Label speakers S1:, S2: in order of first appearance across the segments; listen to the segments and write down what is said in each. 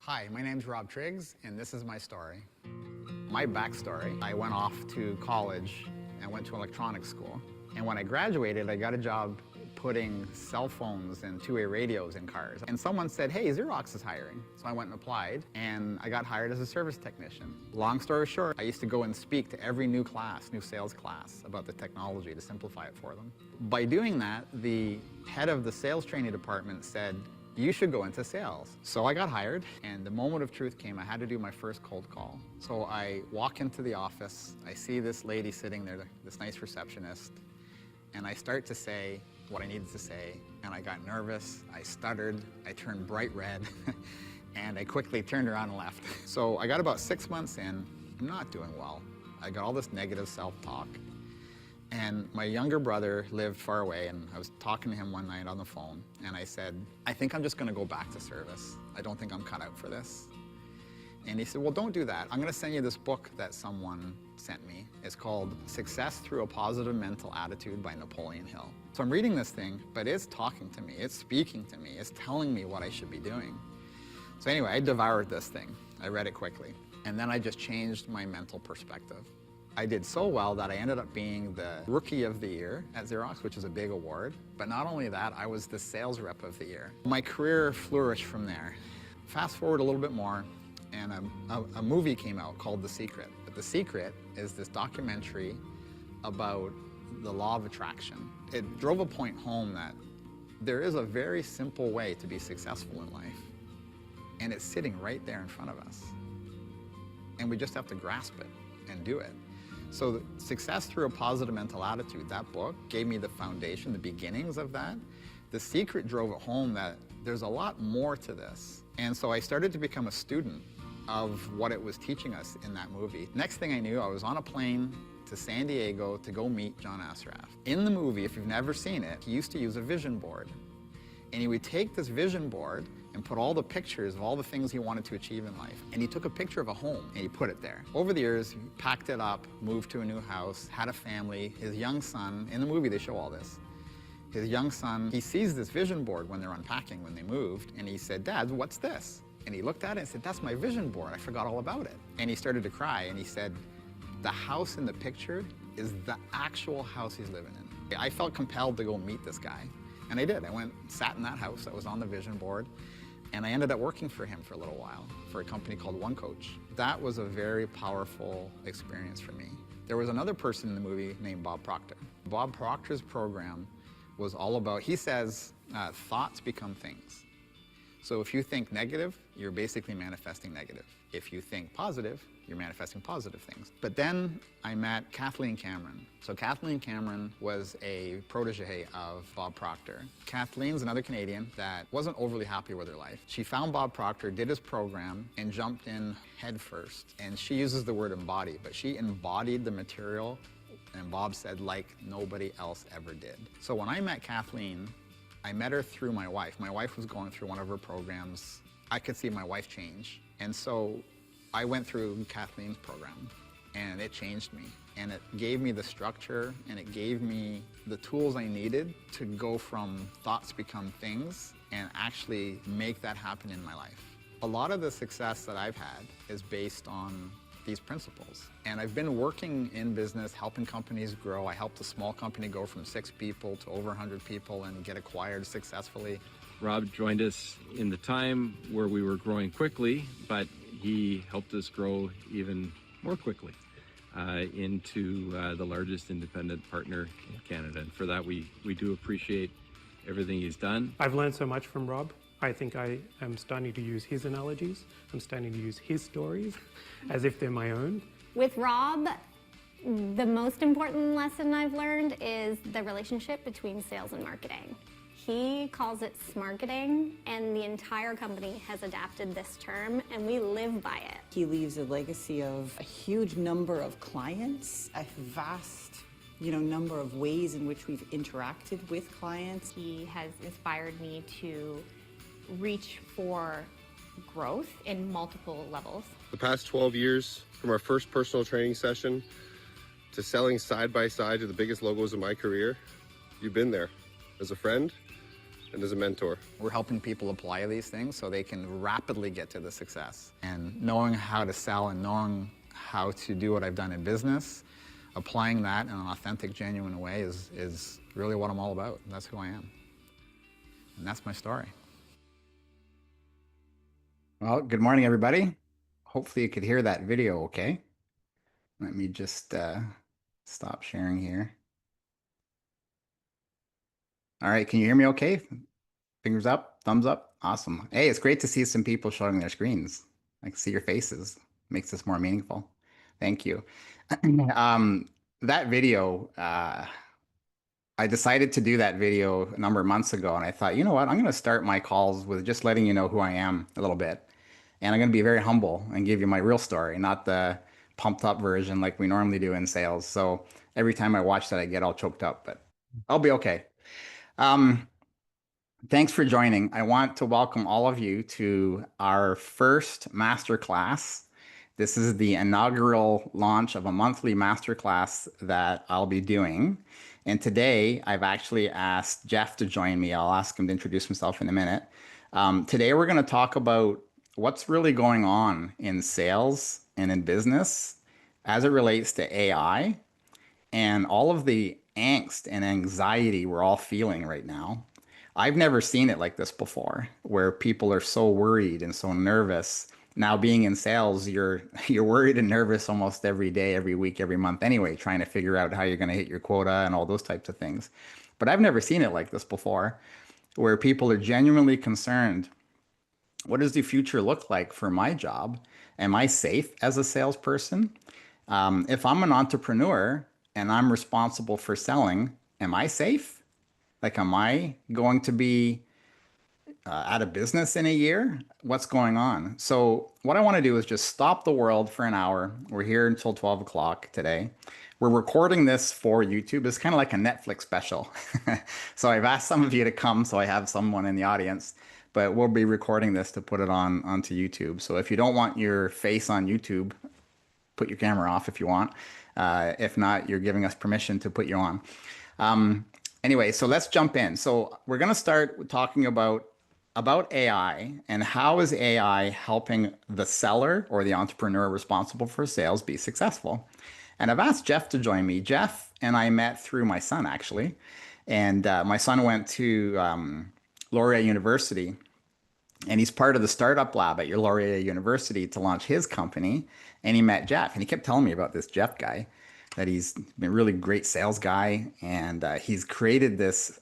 S1: Hi, my name's Rob Triggs, and this is my story. My backstory, I went off to college and went to electronics school. And when I graduated, I got a job putting cell phones and two-way radios in cars. And someone said, hey, Xerox is hiring. So I went and applied, and I got hired as a service technician. Long story short, I used to go and speak to every new sales class about the technology to simplify it for them. By doing that, the head of the sales training department said, you should go into sales. So I got hired, and the moment of truth came. I had to do my first cold call. So I walk into the office, I see this lady sitting there, this nice receptionist, and I start to say what I needed to say, and I got nervous, I stuttered, I turned bright red, and I quickly turned around and left. So I got about 6 months in, I'm not doing well. I got all this negative self-talk. And my younger brother lived far away, and I was talking to him one night on the phone, and I said, I think I'm just gonna go back to service. I don't think I'm cut out for this. And he said, well, don't do that. I'm gonna send you this book that someone sent me. It's called Success Through a Positive Mental Attitude by Napoleon Hill. So I'm reading this thing, but it's talking to me, it's speaking to me, it's telling me what I should be doing. So anyway, I devoured this thing. I read it quickly, and then I just changed my mental perspective. I did so well that I ended up being the Rookie of the Year at Xerox, which is a big award. But not only that, I was the Sales Rep of the Year. My career flourished from there. Fast forward a little bit more, and a movie came out called The Secret. But The Secret is this documentary about the law of attraction. It drove a point home that there is a very simple way to be successful in life, and it's sitting right there in front of us. And we just have to grasp it and do it. So Success Through a Positive Mental Attitude, that book gave me the foundation, the beginnings of that. The Secret drove it home that there's a lot more to this. And so I started to become a student of what it was teaching us in that movie. Next thing I knew, I was on a plane to San Diego to go meet John Assaraf. In the movie, if you've never seen it, he used to use a vision board. And he would take this vision board and put all the pictures of all the things he wanted to achieve in life. And he took a picture of a home and he put it there. Over the years, he packed it up, moved to a new house, had a family. His young son, in the movie they show all this, his young son, he sees this vision board when they're unpacking, when they moved, and he said, Dad, what's this? And he looked at it and said, that's my vision board, I forgot all about it. And he started to cry, and he said, the house in the picture is the actual house he's living in. I felt compelled to go meet this guy. And I did. I went, sat in that house that was on the vision board, and I ended up working for him for a little while, for a company called One Coach. That was a very powerful experience for me. There was another person in the movie named Bob Proctor. Bob Proctor's program was all about, he says, thoughts become things. So if you think negative, you're basically manifesting negative. If you think positive, you're manifesting positive things. But then I met Kathleen Cameron. So Kathleen Cameron was a protege of Bob Proctor. Kathleen's another Canadian that wasn't overly happy with her life. She found Bob Proctor, did his program, and jumped in head first. And she uses the word embody, but she embodied the material, and Bob said, like nobody else ever did. So when I met Kathleen, I met her through my wife. My wife was going through one of her programs. I could see my wife change. And so I went through Kathleen's program, and it changed me. And it gave me the structure, and it gave me the tools I needed to go from thoughts become things and actually make that happen in my life. A lot of the success that I've had is based on these principles. And I've been working in business, helping companies grow. I helped a small company go from 6 people to over 100 people and get acquired successfully.
S2: Rob joined us in the time where we were growing quickly, but he helped us grow even more quickly into the largest independent partner in Canada. And for that, we do appreciate everything he's done.
S3: I've learned so much from Rob. I think I am starting to use his analogies. I'm starting to use his stories as if they're my own.
S4: With Rob, the most important lesson I've learned is the relationship between sales and marketing. He calls it smarketing, and the entire company has adapted this term, and we live by it.
S5: He leaves a legacy of a huge number of clients, a vast number of ways in which we've interacted with clients.
S6: He has inspired me to reach for growth in multiple levels.
S7: The past 12 years, from our first personal training session to selling side by side to the biggest logos of my career, you've been there as a friend, and as a mentor.
S1: We're helping people apply these things so they can rapidly get to the success. And knowing how to sell and knowing how to do what I've done in business, applying that in an authentic, genuine way is really what I'm all about. That's who I am. And that's my story. Well, good morning, everybody. Hopefully you could hear that video okay. Let me just stop sharing here. All right, can you hear me okay? Fingers up, thumbs up. Awesome. Hey, it's great to see some people showing their screens. I can see your faces. Makes this more meaningful. Thank you. That video, I decided to do that video a number of months ago, and I thought, you know what? I'm going to start my calls with just letting you know who I am a little bit. And I'm going to be very humble and give you my real story, not the pumped up version like we normally do in sales. So every time I watch that, I get all choked up, but I'll be okay. Thanks for joining. I want to welcome all of you to our first masterclass. This is the inaugural launch of a monthly masterclass that I'll be doing. And today I've actually asked Jeff to join me. I'll ask him to introduce himself in a minute. Today we're going to talk about what's really going on in sales and in business as it relates to AI and all of the angst and anxiety we're all feeling right now. I've never seen it like this before, where people are so worried and so nervous. Now, being in sales, you're worried and nervous almost every day, every week, every month anyway, trying to figure out how you're going to hit your quota and all those types of things. But I've never seen it like this before, where people are genuinely concerned. What does the future look like for my job? Am I safe as a salesperson? If I'm an entrepreneur and I'm responsible for selling, am I safe? Like, am I going to be out of business in a year? What's going on? So what I want to do is just stop the world for an hour. We're here until 12 o'clock today. We're recording this for YouTube. It's kind of like a Netflix special. So I've asked some of you to come, so I have someone in the audience, but we'll be recording this to put it onto YouTube. So if you don't want your face on YouTube, put your camera off if you want. If not, you're giving us permission to put you on. Anyway, so let's jump in. So we're going to start talking about AI and how is AI helping the seller or the entrepreneur responsible for sales be successful. And I've asked Jeff to join me. Jeff and I met through my son, actually. And my son went to Laurier University, and he's part of the startup lab at your Laurier University to launch his company. And he met Jeff, and he kept telling me about this Jeff guy, that he's been a really great sales guy, and he's created this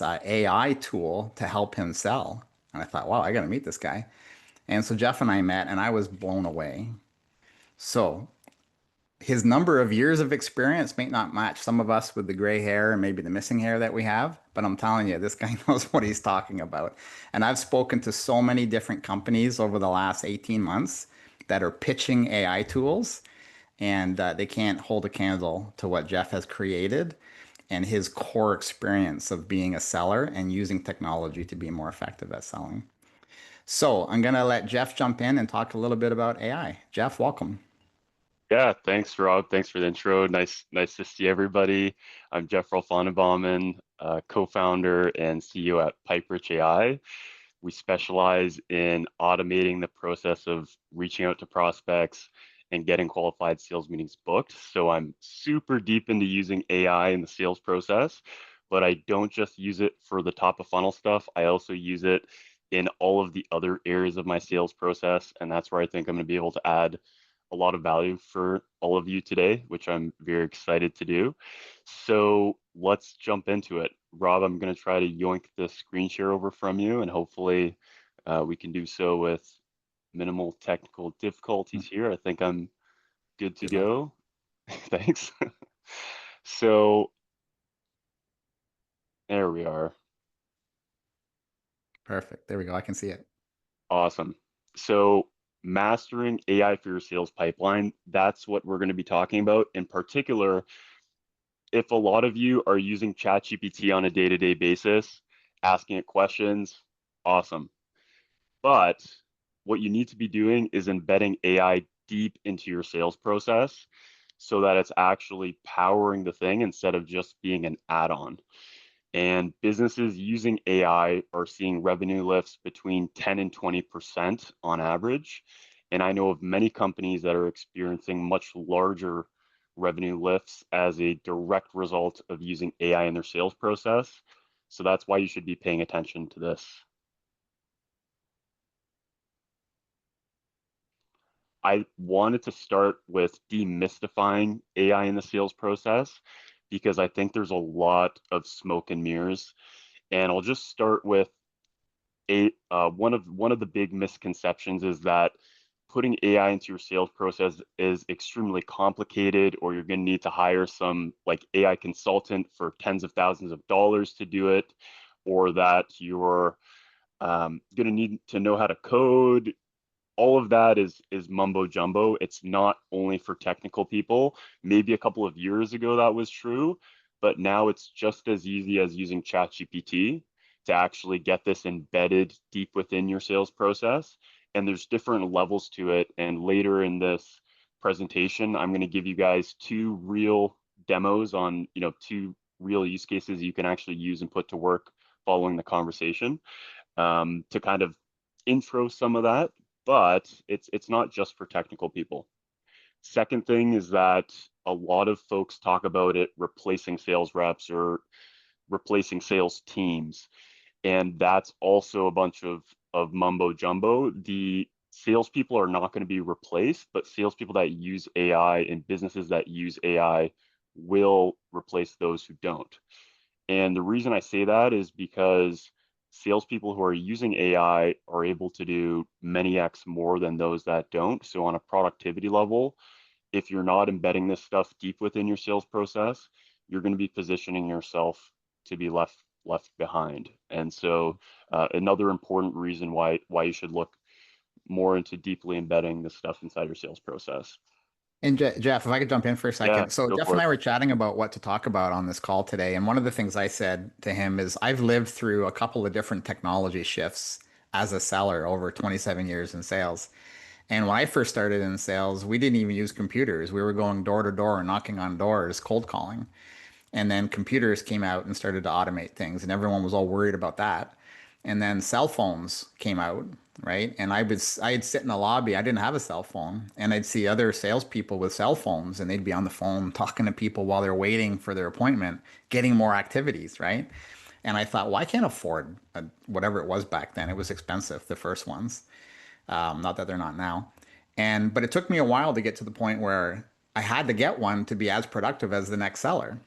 S1: AI tool to help him sell. And I thought, wow, I got to meet this guy. And so Jeff and I met, and I was blown away. So his number of years of experience may not match some of us with the gray hair and maybe the missing hair that we have, but I'm telling you, this guy knows what he's talking about. And I've spoken to so many different companies over the last 18 months that are pitching AI tools, and they can't hold a candle to what Jeff has created and his core experience of being a seller and using technology to be more effective at selling. So I'm going to let Jeff jump in and talk a little bit about AI. Jeff, welcome.
S8: Yeah, thanks, Rob. Thanks for the intro. Nice to see everybody. I'm Jeff Rolf, Baumen, co-founder and CEO at PipeRich AI. We specialize in automating the process of reaching out to prospects and getting qualified sales meetings booked. So I'm super deep into using AI in the sales process, but I don't just use it for the top of funnel stuff. I also use it in all of the other areas of my sales process. And that's where I think I'm going to be able to add a lot of value for all of you today, which I'm very excited to do. So let's jump into it. Rob, I'm going to try to yoink the screen share over from you, and hopefully we can do so with minimal technical difficulties here. I think I'm good to go. Thanks. So there we are.
S1: Perfect. There we go. I can see it.
S8: Awesome. So mastering AI for your sales pipeline, that's what we're going to be talking about. In particular, if a lot of you are using ChatGPT on a day-to-day basis, asking it questions, awesome. But what you need to be doing is embedding AI deep into your sales process so that it's actually powering the thing instead of just being an add-on. And businesses using AI are seeing revenue lifts between 10 and 20% on average. And I know of many companies that are experiencing much larger revenue lifts as a direct result of using AI in their sales process. So that's why you should be paying attention to this. I wanted to start with demystifying AI in the sales process because I think there's a lot of smoke and mirrors. And I'll just start with one of the big misconceptions is that putting AI into your sales process is extremely complicated, or you're going to need to hire some like AI consultant for tens of thousands of dollars to do it, or that you're going to need to know how to code. All of that is mumbo jumbo. It's not only for technical people. Maybe a couple of years ago that was true, but now it's just as easy as using ChatGPT to actually get this embedded deep within your sales process. And there's different levels to it. And later in this presentation, I'm going to give you guys two real demos on, two real use cases you can actually use and put to work following the conversation, to kind of intro some of that. But it's not just for technical people. Second thing is that a lot of folks talk about it replacing sales reps or replacing sales teams. And that's also a bunch of mumbo jumbo. The salespeople are not going to be replaced, but salespeople that use AI and businesses that use AI will replace those who don't. And the reason I say that is because salespeople who are using AI are able to do many X more than those that don't. So on a productivity level, if you're not embedding this stuff deep within your sales process, you're going to be positioning yourself to be left behind. And so another important reason why you should look more into deeply embedding this stuff inside your sales process.
S1: And Jeff, if I could jump in for a second.
S8: Yeah,
S1: So
S8: go
S1: Jeff
S8: for
S1: and
S8: it.
S1: I were chatting about what to talk about on this call today. And one of the things I said to him is I've lived through a couple of different technology shifts as a seller over 27 years in sales. And when I first started in sales, we didn't even use computers. We were going door to door and knocking on doors, cold calling. And then computers came out and started to automate things, and everyone was all worried about that. And then cell phones came out, right? And I'd sit in the lobby. I didn't have a cell phone, and I'd see other salespeople with cell phones, and they'd be on the phone talking to people while they're waiting for their appointment, getting more activities, right? And I thought, well, I can't afford whatever it was back then. It was expensive, the first ones. Not that they're not now. But it took me a while to get to the point where I had to get one to be as productive as the next seller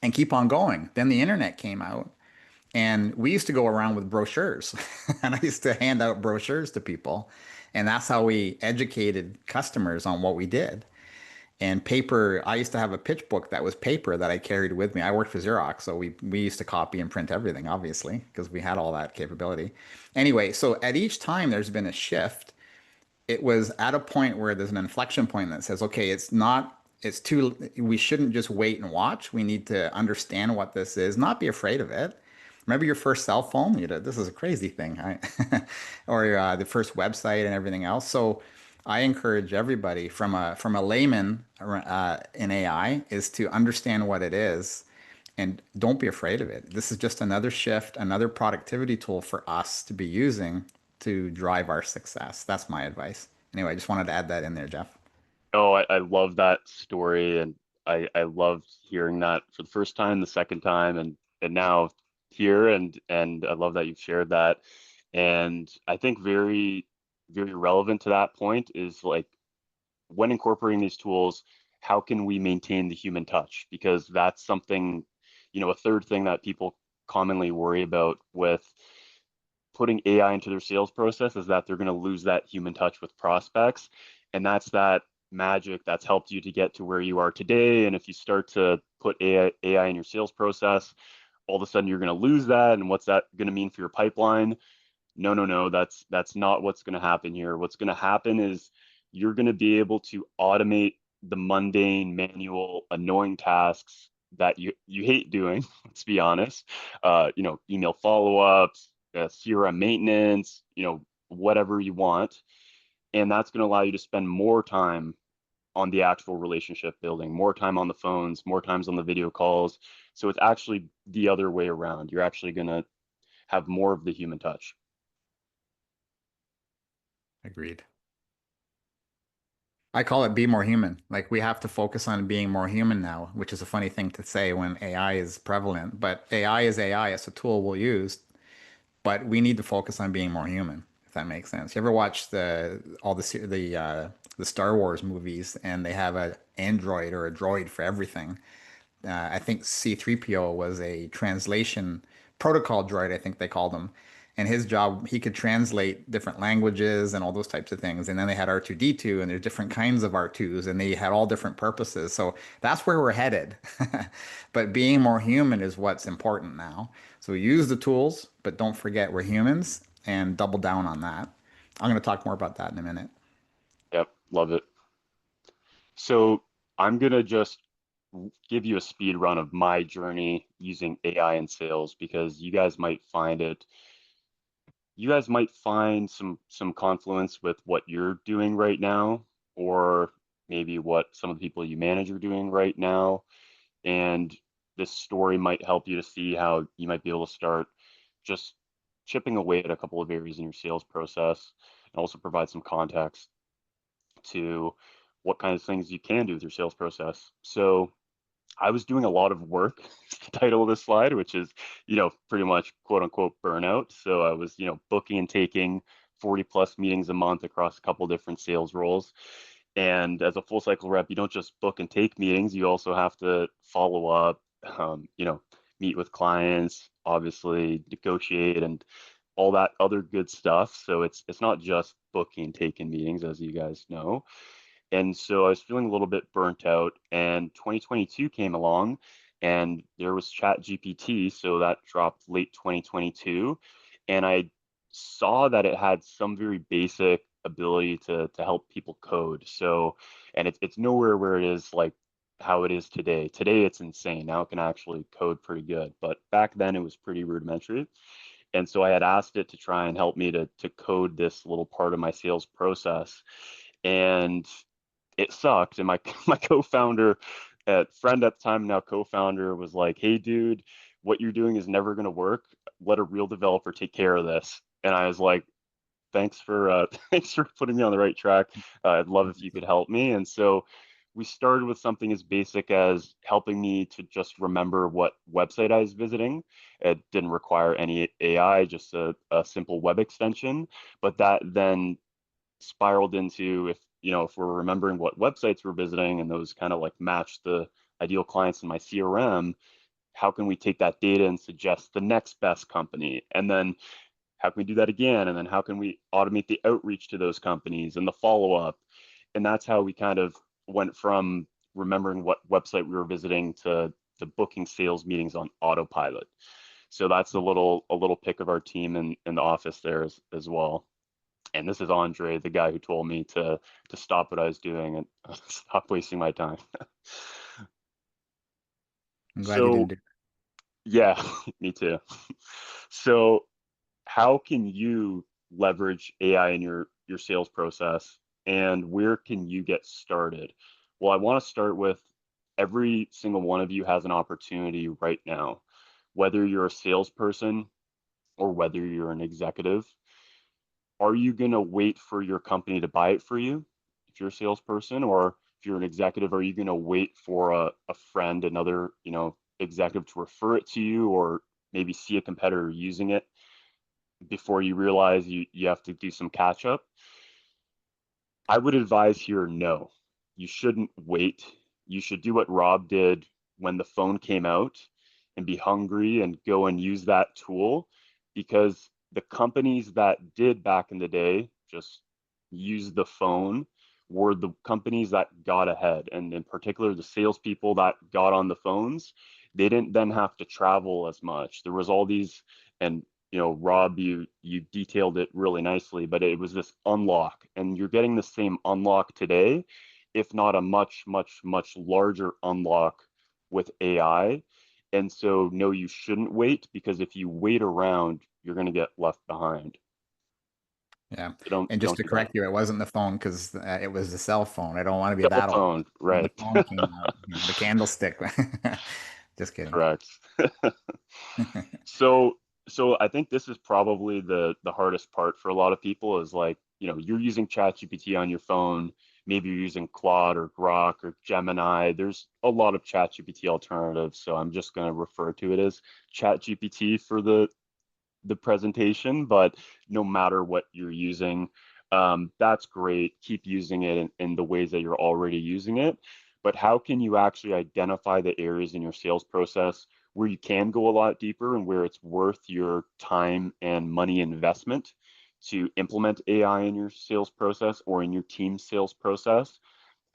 S1: and keep on going. Then the internet came out, and we used to go around with brochures, and I used to hand out brochures to people, and that's how we educated customers on what we did. And paper, I used to have a pitch book that was paper that I carried with me. I worked for Xerox, so we used to copy and print everything, obviously, because we had all that capability. Anyway, so at each time there's been a shift. It was at a point where there's an inflection point that says, okay, we shouldn't just wait and watch. We need to understand what this is, not be afraid of it. Remember your first cell phone? This is a crazy thing, right? Or the first website and everything else. So I encourage everybody from a layman in AI is to understand what it is and don't be afraid of it. This is just another shift, another productivity tool for us to be using to drive our success. That's my advice. Anyway, I just wanted to add that in there, Jeff.
S8: Oh, I love that story, and I loved hearing that for the first time, the second time, and now here, and I love that you've shared that. And I think very, very relevant to that point is like when incorporating these tools, how can we maintain the human touch? Because that's something, a third thing that people commonly worry about with putting AI into their sales process is that they're going to lose that human touch with prospects. And that's that magic that's helped you to get to where you are today. And if you start to put AI in your sales process, all of a sudden you're going to lose that. And what's that going to mean for your pipeline? No, no, no, that's not what's going to happen here. What's going to happen is you're going to be able to automate the mundane, manual, annoying tasks that you hate doing, let's be honest. Email follow-ups, CRM maintenance, whatever you want. And that's going to allow you to spend more time on the actual relationship building, more time on the phones, more times on the video calls. So it's actually the other way around. You're actually going to have more of the human touch.
S1: Agreed. I call it be more human. Like we have to focus on being more human now, which is a funny thing to say when AI is prevalent, but AI is AI. It's a tool we'll use, but we need to focus on being more human, if that makes sense. You ever watch the Star Wars movies and they have a android or a droid for everything? I think C3PO was a translation protocol droid, I think they called him. And his job, he could translate different languages and all those types of things. And then they had R2D2, and there's different kinds of R2s, and they had all different purposes. So that's where we're headed. But being more human is what's important now. So use the tools, but don't forget we're humans and double down on that. I'm going to talk more about that in a minute.
S8: Yep, love it. So I'm going to just give you a speed run of my journey using AI in sales because you guys might find some confluence with what you're doing right now, or maybe what some of the people you manage are doing right now. And this story might help you to see how you might be able to start just chipping away at a couple of areas in your sales process, and also provide some context to what kind of things you can do with your sales process. So I was doing a lot of work, the title of this slide, which is, pretty much quote unquote burnout. So I was, booking and taking 40 plus meetings a month across a couple different sales roles. And as a full cycle rep, you don't just book and take meetings, you also have to follow up, meet with clients, obviously negotiate and all that other good stuff. So it's not just booking and taking meetings, as you guys know. And so I was feeling a little bit burnt out, and 2022 came along and there was Chat GPT. So that dropped late 2022. And I saw that it had some very basic ability to help people code. So, and it's nowhere where it is like how it is today. Today it's insane. Now it can actually code pretty good. But back then it was pretty rudimentary. And so I had asked it to try and help me to code this little part of my sales process. And it sucked. And my my co-founder, friend at the time, now co-founder, was like, "Hey, dude, what you're doing is never going to work. Let a real developer take care of this." And I was like, "Thanks for thanks for putting me on the right track. I'd love if you could help me." And so we started with something as basic as helping me to just remember what website I was visiting. It didn't require any AI, just a simple web extension. But that then spiraled into, if we're remembering what websites we're visiting and those kind of like match the ideal clients in my CRM, how can we take that data and suggest the next best company? And then how can we do that again? And then how can we automate the outreach to those companies and the follow up? And that's how we kind of went from remembering what website we were visiting to booking sales meetings on autopilot. So that's a little pick of our team in the office there as well. And this is Andre, the guy who told me to stop what I was doing and stop wasting my time.
S1: I'm glad you didn't
S8: So
S1: do.
S8: yeah, me too. So how can you leverage AI in your sales process, and where can you get started? Well, I want to start with every single one of you has an opportunity right now, whether you're a salesperson or whether you're an executive. Are you going to wait for your company to buy it for you if you're a salesperson, or if you're an executive, are you going to wait for a friend, another, executive to refer it to you, or maybe see a competitor using it before you realize you have to do some catch up? I would advise here, no, you shouldn't wait. You should do what Rob did when the phone came out and be hungry and go and use that tool, because the companies that did back in the day just use the phone were the companies that got ahead. And in particular, the salespeople that got on the phones, they didn't then have to travel as much. There was all these, and Rob, you detailed it really nicely, but it was this unlock, and you're getting the same unlock today, if not a much, much, much larger unlock with AI. And so, no, you shouldn't wait, because if you wait around, you're going to get left behind.
S1: Yeah.
S8: So don't
S1: And just
S8: don't
S1: to
S8: do that.
S1: correct you, it wasn't the phone because it was the cell phone. I don't want to be
S8: Cell
S1: that old.
S8: phone,
S1: When the
S8: right?
S1: phone came out, the candlestick. Just kidding.
S8: Correct. So so I think this is probably the hardest part for a lot of people is like, you're using ChatGPT on your phone, maybe you're using Claude or Grok or Gemini. There's a lot of ChatGPT alternatives, so I'm just going to refer to it as ChatGPT for the presentation, but no matter what you're using, that's great. Keep using it in the ways that you're already using it. But how can you actually identify the areas in your sales process where you can go a lot deeper and where it's worth your time and money investment to implement AI in your sales process or in your team sales process?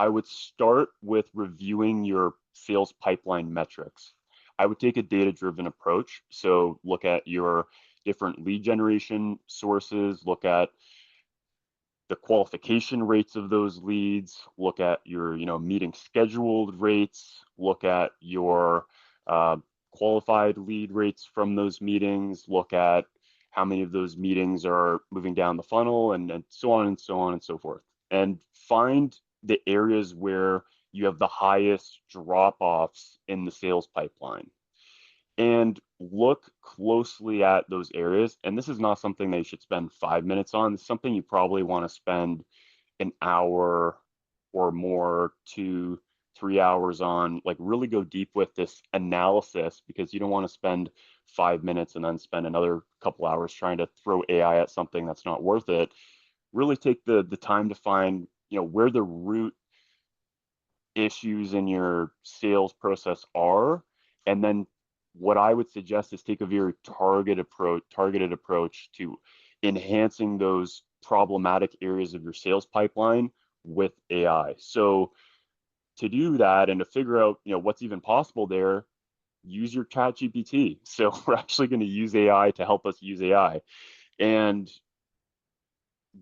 S8: I would start with reviewing your sales pipeline metrics. I would take a data-driven approach. So look at your different lead generation sources, look at the qualification rates of those leads, look at your, meeting scheduled rates, look at your qualified lead rates from those meetings, look at how many of those meetings are moving down the funnel, and so on and so on and so forth. And find the areas where you have the highest drop-offs in the sales pipeline and look closely at those areas. And this is not something that you should spend 5 minutes on. It's something you probably want to spend an hour or more, 2, 3 hours on, like really go deep with this analysis, because you don't want to spend 5 minutes and then spend another couple hours trying to throw AI at something that's not worth it. Really take the time to find, where the root issues in your sales process are, and then what I would suggest is take a very targeted approach to enhancing those problematic areas of your sales pipeline with AI. So to do that and to figure out, what's even possible there, use your chat GPT. So we're actually going to use AI to help us use AI. And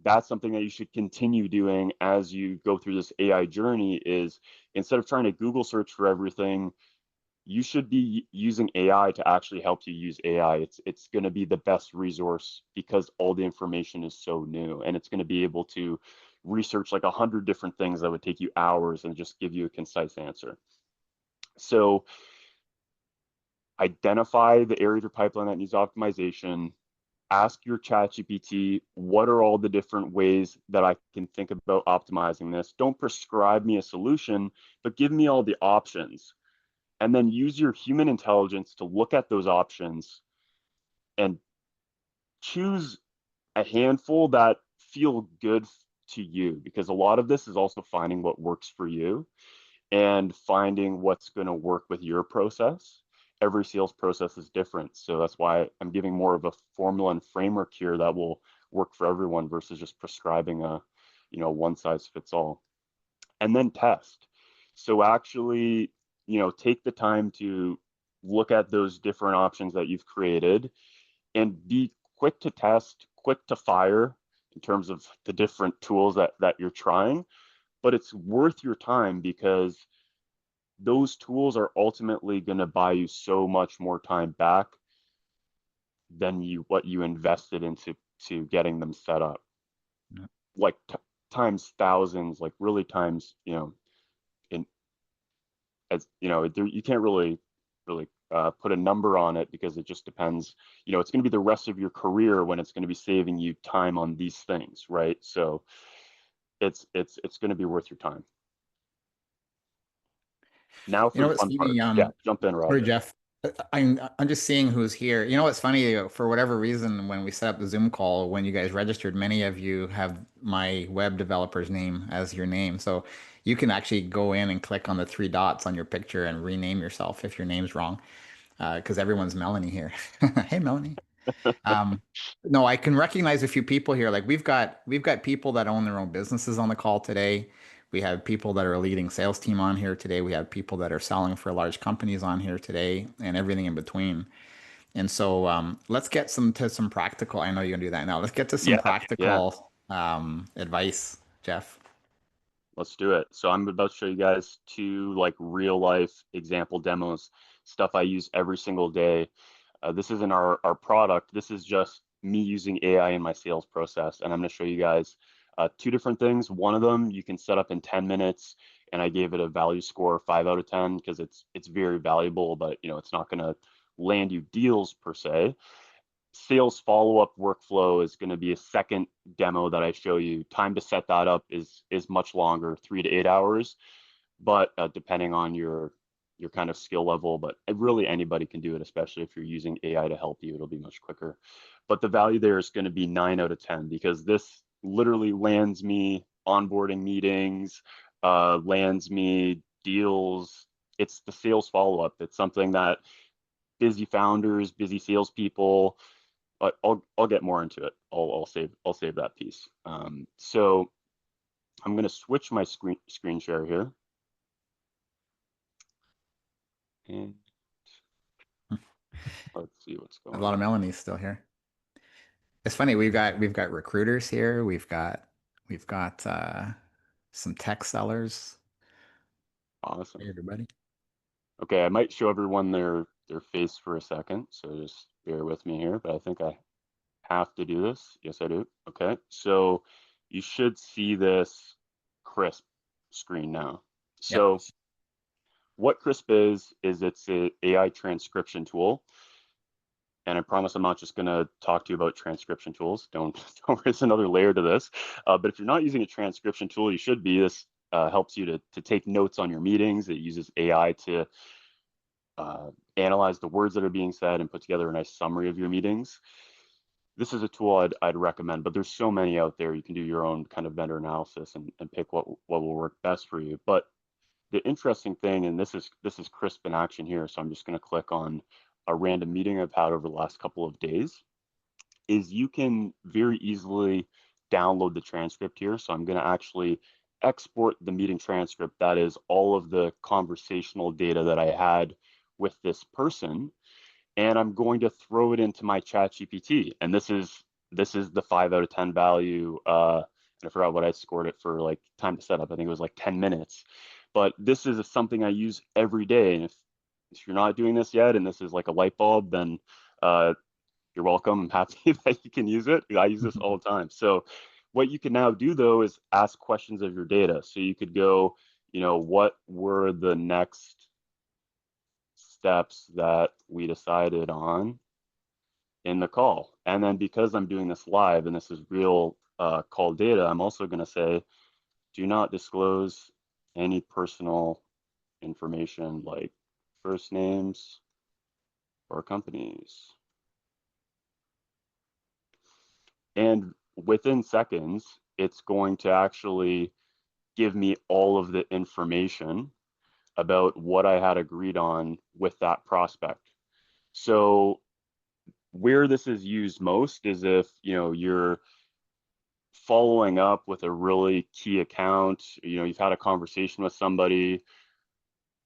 S8: that's something that you should continue doing as you go through this AI journey, is instead of trying to Google search for everything, you should be using AI to actually help you use AI. It's going to be the best resource because all the information is so new, and it's going to be able to research like 100 different things that would take you hours and just give you a concise answer. So identify the area of your pipeline that needs optimization. Ask your ChatGPT, what are all the different ways that I can think about optimizing this? Don't prescribe me a solution, but give me all the options. And then use your human intelligence to look at those options and choose a handful that feel good to you, because a lot of this is also finding what works for you and finding what's going to work with your process. Every sales process is different. So that's why I'm giving more of a formula and framework here that will work for everyone versus just prescribing a, one size fits all. And then test. So actually, take the time to look at those different options that you've created and be quick to test, quick to fire in terms of the different tools that you're trying. But it's worth your time because those tools are ultimately going to buy you so much more time back than what you invested into getting them set up.
S1: Yeah.
S8: Like times thousands, like really times, in as you can't really put a number on it, because it just depends. It's going to be the rest of your career when it's going to be saving you time on these things, right? So it's going to be worth your time. Now for the
S1: What's
S8: fun part.
S1: funny?
S8: Yeah, jump in, Rob.
S1: Sorry, Jeff. I'm just seeing who's here. You know what's funny? For whatever reason, when we set up the Zoom call, when you guys registered, many of you have my web developer's name as your name. So you can actually go in and click on the three dots on your picture and rename yourself if your name's wrong, because everyone's Melanie here. Hey, Melanie. Um, no, I can recognize a few people here. Like we've got people that own their own businesses on the call today. We have people that are leading sales team on here today. We have people that are selling for large companies on here today, and everything in between. And so let's get some practical. I know you're gonna do that now. Let's get to some
S8: Yeah, yeah.
S1: practical advice, Jeff.
S8: Let's do it. So I'm about to show you guys two like real life example demos, stuff I use every single day. This isn't our product. This is just me using AI in my sales process. And I'm going to show you guys two different things. One of them you can set up in 10 minutes, and I gave it a value score 5 out of 10 because it's very valuable, but it's not going to land you deals per se. Sales follow-up workflow is going to be a second demo that I show you. Time to set that up is much longer, 3 to 8 hours, but depending on your kind of skill level, but really anybody can do it, especially if you're using AI to help you, it'll be much quicker. But the value there is going to be 9 out of 10 because this literally lands me onboarding meetings, lands me deals. It's the sales follow-up. It's something that busy founders, busy salespeople, but I'll get more into it. I'll save that piece. So I'm going to switch my screen share here. And let's see what's going on.
S1: A lot of Melanie's still here. It's funny, we've got recruiters here. We've got some tech sellers.
S8: Awesome.
S1: Hey, everybody.
S8: Okay, I might show everyone their face for a second, so just bear with me here, but I think I have to do this. Yes, I do. Okay, so you should see this Crisp screen now. So what Crisp is it's an AI transcription tool. And I promise I'm not just going to talk to you about transcription tools. Don't there's another layer to this. But if you're not using a transcription tool, you should be. This helps you to take notes on your meetings. It uses AI to analyze the words that are being said and put together a nice summary of your meetings. This is a tool I'd recommend, but there's so many out there. You can do your own kind of vendor analysis and pick what will work best for you. But the interesting thing, and this is Crisp in action here, so I'm just going to click on a random meeting I've had over the last couple of days, is you can very easily download the transcript here. So I'm going to actually export the meeting transcript. That is all of the conversational data that I had with this person, and I'm going to throw it into my ChatGPT. And this is the 5 out of 10 value. And I forgot what I scored it for, like time to set up. I think it was like 10 minutes. But this is something I use every day. And if you're not doing this yet, and this is like a light bulb, then you're welcome. I'm happy that you can use it. I use this all the time. So what you can now do though is ask questions of your data. So you could go, what were the next steps that we decided on in the call? And then because I'm doing this live and this is real call data, I'm also going to say, do not disclose any personal information like first names or companies. And within seconds, it's going to actually give me all of the information about what I had agreed on with that prospect. So where this is used most is if you're following up with a really key account, you've had a conversation with somebody,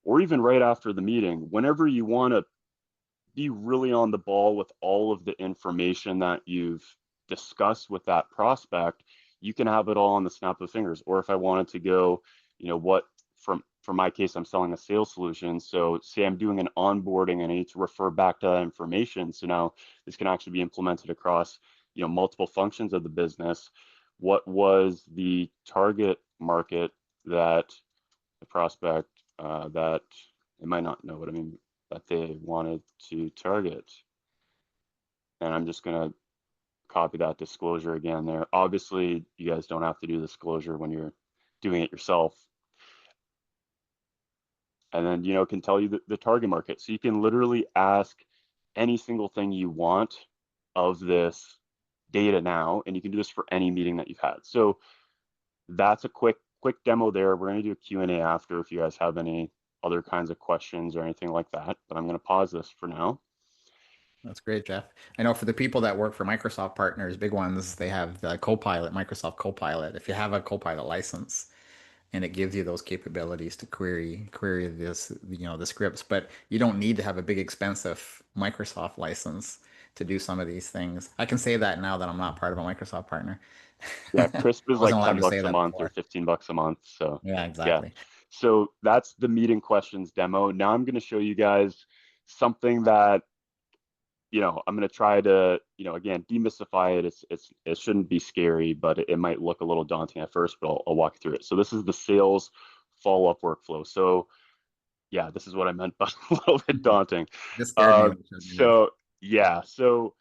S8: or even right after the meeting, whenever you want to be really on the ball with all of the information that you've discussed with that prospect, you can have it all on the snap of fingers. Or if I wanted to go, what for my case, I'm selling a sales solution. So say I'm doing an onboarding and I need to refer back to that information. So now this can actually be implemented across, multiple functions of the business. What was the target market that the prospect that they might not know what I mean, that they wanted to target? And I'm just going to copy that disclosure again there. Obviously, you guys don't have to do disclosure when you're doing it yourself. And then, can tell you the target market. So you can literally ask any single thing you want of this data now, and you can do this for any meeting that you've had. So that's a quick demo there. We're going to do a Q&A after if you guys have any other kinds of questions or anything like that, but I'm going to pause this for now.
S1: That's great, Jeff. I know for the people that work for Microsoft partners, big ones, they have the Copilot, Microsoft Copilot. If you have a Copilot license, and it gives you those capabilities to query this, the scripts, but you don't need to have a big expensive Microsoft license to do some of these things. I can say that now that I'm not part of a Microsoft partner.
S8: Yeah, Crisp is like 10 bucks a month
S1: before.
S8: or 15 bucks a month. So
S1: yeah, exactly.
S8: Yeah. So that's the meeting questions demo. Now I'm going to show you guys something that I'm going to try to, again, demystify it. It shouldn't be scary, but it might look a little daunting at first, but I'll walk you through it. So this is the sales follow-up workflow. So yeah, this is what I meant by a little bit daunting.
S1: This scared me when you showed me this.
S8: So yeah, so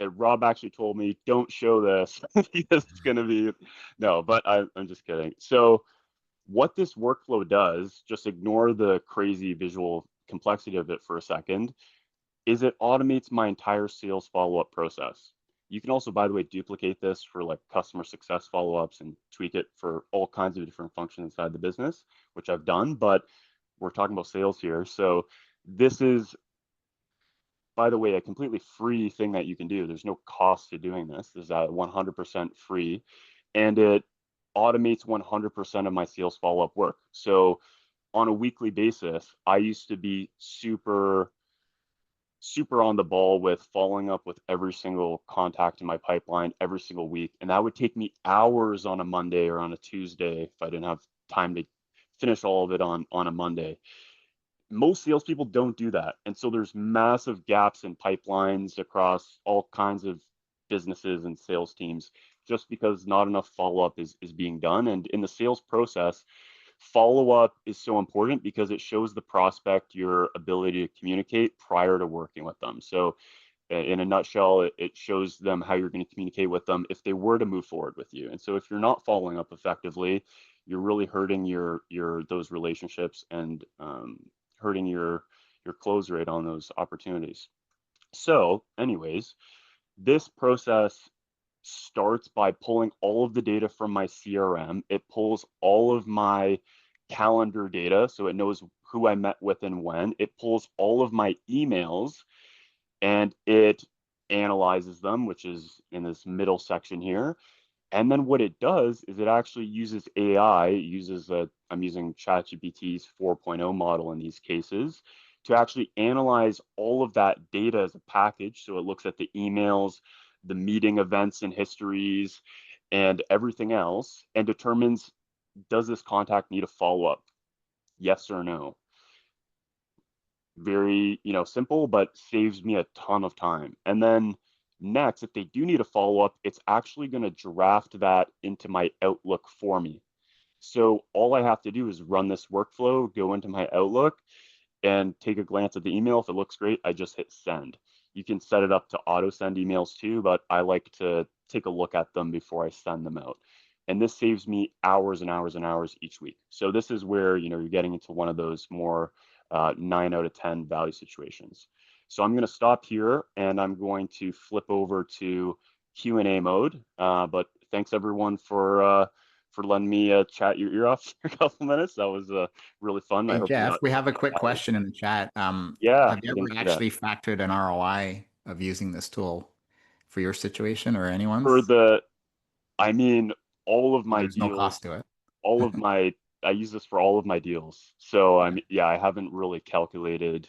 S8: Rob actually told me, don't show this because it's going to be, no, but I'm just kidding. So what this workflow does, just ignore the crazy visual complexity of it for a second, is it automates my entire sales follow-up process. You can also, by the way, duplicate this for like customer success follow-ups and tweak it for all kinds of different functions inside the business, which I've done, but we're talking about sales here. So this is, by the way, a completely free thing that you can do. There's no cost to doing this. This is 100% free, and it automates 100% of my sales follow-up work. So on a weekly basis, I used to be super on the ball with following up with every single contact in my pipeline every single week. And that would take me hours on a Monday or on a Tuesday if I didn't have time to finish all of it on a Monday. Most salespeople don't do that. And so there's massive gaps in pipelines across all kinds of businesses and sales teams just because not enough follow-up is being done. And in the sales process, follow-up is so important because it shows the prospect your ability to communicate prior to working with them. So in a nutshell, it shows them how you're going to communicate with them if they were to move forward with you. And so if you're not following up effectively, you're really hurting your those relationships and hurting your close rate on those opportunities. So anyways, this process starts by pulling all of the data from my CRM. It pulls all of my calendar data, so it knows who I met with and when. It pulls all of my emails and it analyzes them, which is in this middle section here. And then what it does is it actually uses AI, I'm using ChatGPT's 4.0 model in these cases, to actually analyze all of that data as a package. So it looks at the emails, the meeting events and histories, and everything else, and determines, does this contact need a follow-up? Yes or no? Very, simple, but saves me a ton of time. And then next, if they do need a follow-up, it's actually going to draft that into my Outlook for me. So all I have to do is run this workflow, go into my Outlook, and take a glance at the email. If it looks great, I just hit send. You can set it up to auto send emails too, but I like to take a look at them before I send them out. And this saves me hours and hours and hours each week. So this is where, you're getting into one of those more 9 out of 10 value situations. So I'm going to stop here and I'm going to flip over to Q&A mode. But thanks everyone for letting me chat your ear off for a couple minutes. That was really fun. I
S1: Hey,
S8: hope you
S1: Jeff,
S8: got
S1: we have a quick question in the chat.
S8: Yeah,
S1: Have you
S8: I didn't
S1: ever
S8: see that.
S1: actually factored an ROI of using this tool for your situation or
S8: For
S1: anyone's?
S8: I mean, all of my
S1: There's no
S8: deals,
S1: cost to it.
S8: all of my, I use this for all of my deals. So I haven't really calculated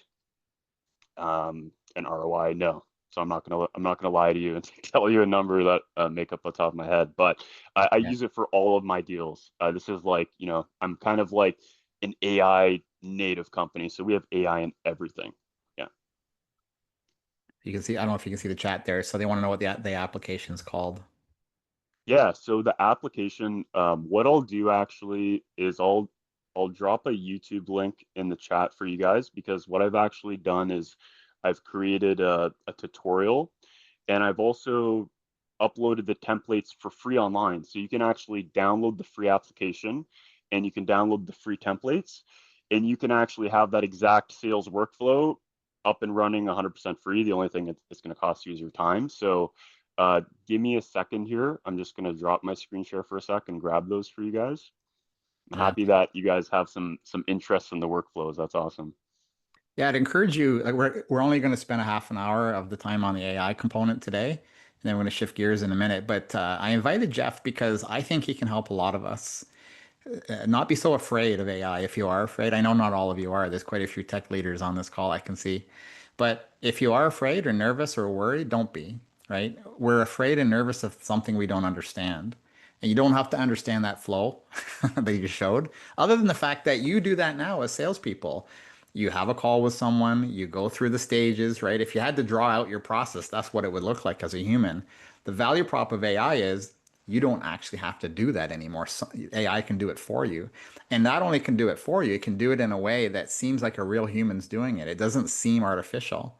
S8: an ROI. No. So I'm not gonna lie to you and tell you a number that make up the top of my head, but I
S1: Yeah.
S8: use it for all of my deals. This is like, I'm kind of like an AI native company. So we have AI in everything. Yeah.
S1: You can see, I don't know if you can see the chat there. So they want to know what the application's called.
S8: Yeah, so the application, what I'll do actually is I'll drop a YouTube link in the chat for you guys because what I've actually done is I've created a tutorial and I've also uploaded the templates for free online. So you can actually download the free application and you can download the free templates and you can actually have that exact sales workflow up and running 100% free. The only thing it's going to cost you is your time. So give me a second here. I'm just going to drop my screen share for a sec and grab those for you guys. I'm
S1: Yeah.
S8: happy that you guys have some interest in the workflows. That's awesome.
S1: Yeah, I'd encourage you, like we're only going to spend a half an hour of the time on the AI component today, and then we're going to shift gears in a minute. But I invited Jeff because I think he can help a lot of us not be so afraid of AI if you are afraid. I know not all of you are. There's quite a few tech leaders on this call I can see. But if you are afraid or nervous or worried, don't be, right? We're afraid and nervous of something we don't understand. And you don't have to understand that flow that you showed, other than the fact that you do that now as salespeople. You have a call with someone, you go through the stages, right? If you had to draw out your process, that's what it would look like as a human. The value prop of AI is you don't actually have to do that anymore. AI can do it for you. And not only can do it for you, it can do it in a way that seems like a real human's doing it. It doesn't seem artificial.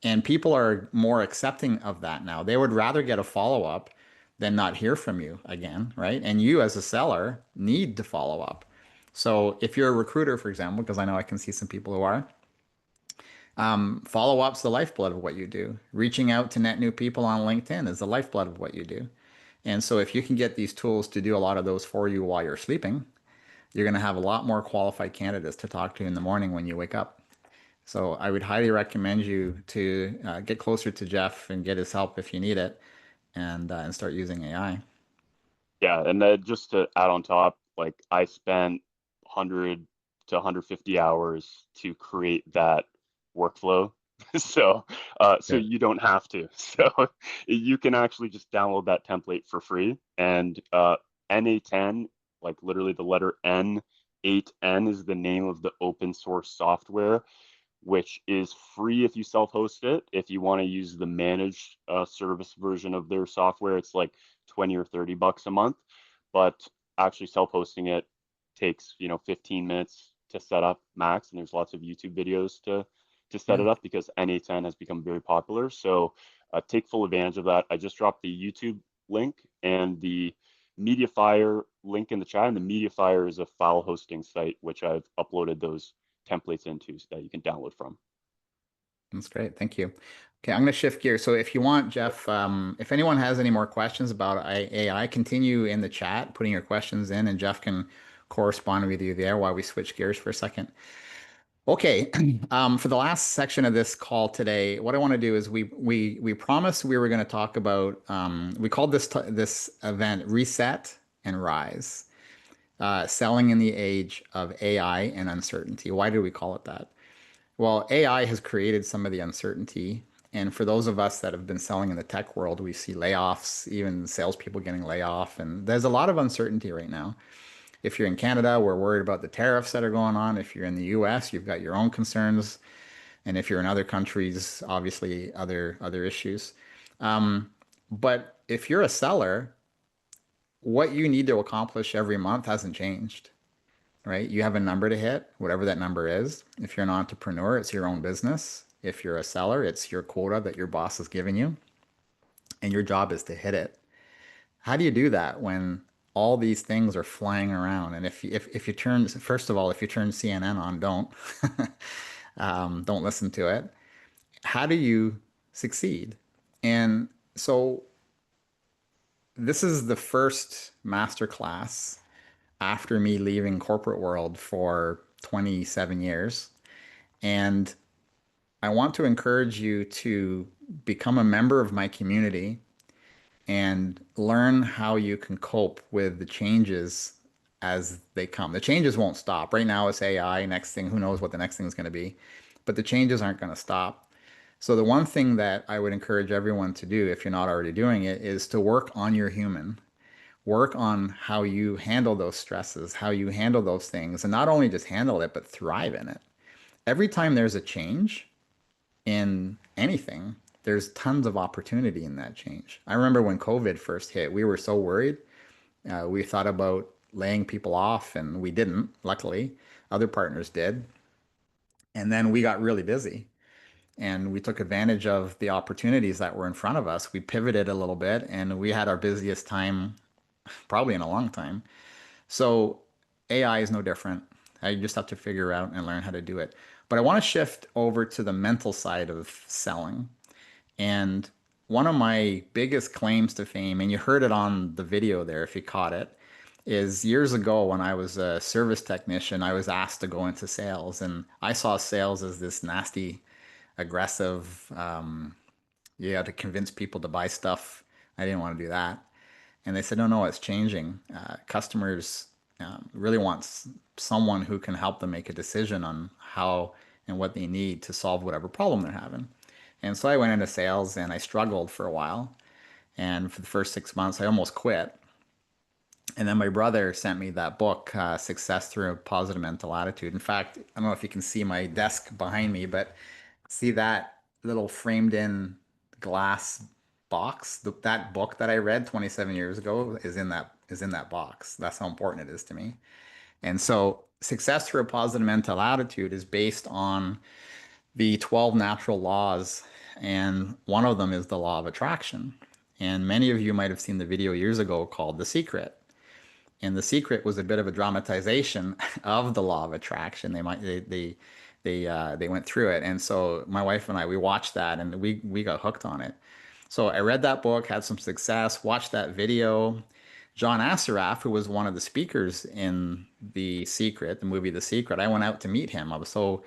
S1: And people are more accepting of that now. They would rather get a follow-up than not hear from you again, right? And you as a seller need to follow up. So if you're a recruiter, for example, because I know I can see some people who are, follow-up's the lifeblood of what you do. Reaching out to net new people on LinkedIn is the lifeblood of what you do. And so if you can get these tools to do a lot of those for you while you're sleeping, you're going to have a lot more qualified candidates to talk to in the morning when you wake up. So I would highly recommend you to get closer to Jeff and get his help if you need it, and start using AI.
S8: Yeah, and just to add on top, like I spent 100 to 150 hours to create that workflow. So
S1: Good.
S8: you don't have to. So you can actually just download that template for free. And NA10, like literally the letter N, 8N is the name of the open source software, which is free if you self-host it. If you want to use the managed service version of their software, it's like 20 or 30 bucks a month. But actually self-hosting it takes, 15 minutes to set up max, and there's lots of YouTube videos to set
S1: Yeah.
S8: it up because NA10 has become very popular. So take full advantage of that. I just dropped the YouTube link and the Mediafire link in the chat, and the Mediafire is a file hosting site which I've uploaded those templates into so that you can download from.
S1: That's great. Thank you. Okay, I'm going to shift gears. So if you want, Jeff, if anyone has any more questions about AI, continue in the chat, putting your questions in, and Jeff can correspond with you there while we switch gears for a second. Okay, for the last section of this call today, what I want to do is we promised we were going to talk about, we called this event Reset and Rise, selling in the age of AI and uncertainty. Why did we call it that? Well, AI has created some of the uncertainty. And for those of us that have been selling in the tech world, we see layoffs, even salespeople getting laid off. And there's a lot of uncertainty right now. If you're in Canada, we're worried about the tariffs that are going on. If you're in the US, you've got your own concerns. And if you're in other countries, obviously other issues. But if you're a seller, what you need to accomplish every month hasn't changed, right? You have a number to hit, whatever that number is. If you're an entrepreneur, it's your own business. If you're a seller, it's your quota that your boss is giving you, and your job is to hit it. How do you do that when all these things are flying around? And if you turn, first of all, if you turn CNN on, don't listen to it. How do you succeed? And so this is the first masterclass after me leaving corporate world for 27 years. And I want to encourage you to become a member of my community and learn how you can cope with the changes as they come. The changes won't stop. Right now it's AI, next thing, who knows what the next thing is going to be, but the changes aren't going to stop. So the one thing that I would encourage everyone to do, if you're not already doing it, is to work on your human. Work on how you handle those stresses, how you handle those things, and not only just handle it, but thrive in it. Every time there's a change in anything, there's tons of opportunity in that change. I remember when COVID first hit, we were so worried. We thought about laying people off, and we didn't, luckily. Other partners did. And then we got really busy, and we took advantage of the opportunities that were in front of us. We pivoted a little bit, and we had our busiest time probably in a long time. So AI is no different. I just have to figure out and learn how to do it. But I want to shift over to the mental side of selling. And one of my biggest claims to fame, and you heard it on the video there if you caught it, is years ago when I was a service technician, I was asked to go into sales. And I saw sales as this nasty, aggressive, you had to convince people to buy stuff. I didn't want to do that. And they said, no, it's changing. Customers really want someone who can help them make a decision on how and what they need to solve whatever problem they're having. And so I went into sales and I struggled for a while. And for the first 6 months, I almost quit. And then my brother sent me that book, Success Through a Positive Mental Attitude. In fact, I don't know if you can see my desk behind me, but see that little framed in glass box? That book that I read 27 years ago is in that box. That's how important it is to me. And so success through a positive mental attitude is based on the 12 natural laws, and one of them is the law of attraction. And many of you might have seen the video years ago called The Secret. And The Secret was a bit of a dramatization of the law of attraction. They went through it, and so my wife and I, we watched that, and we got hooked on it. So I read that book, had some success, watched that video. John Assaraf, who was one of the speakers in The Secret, the movie The Secret, I went out to meet him. I was so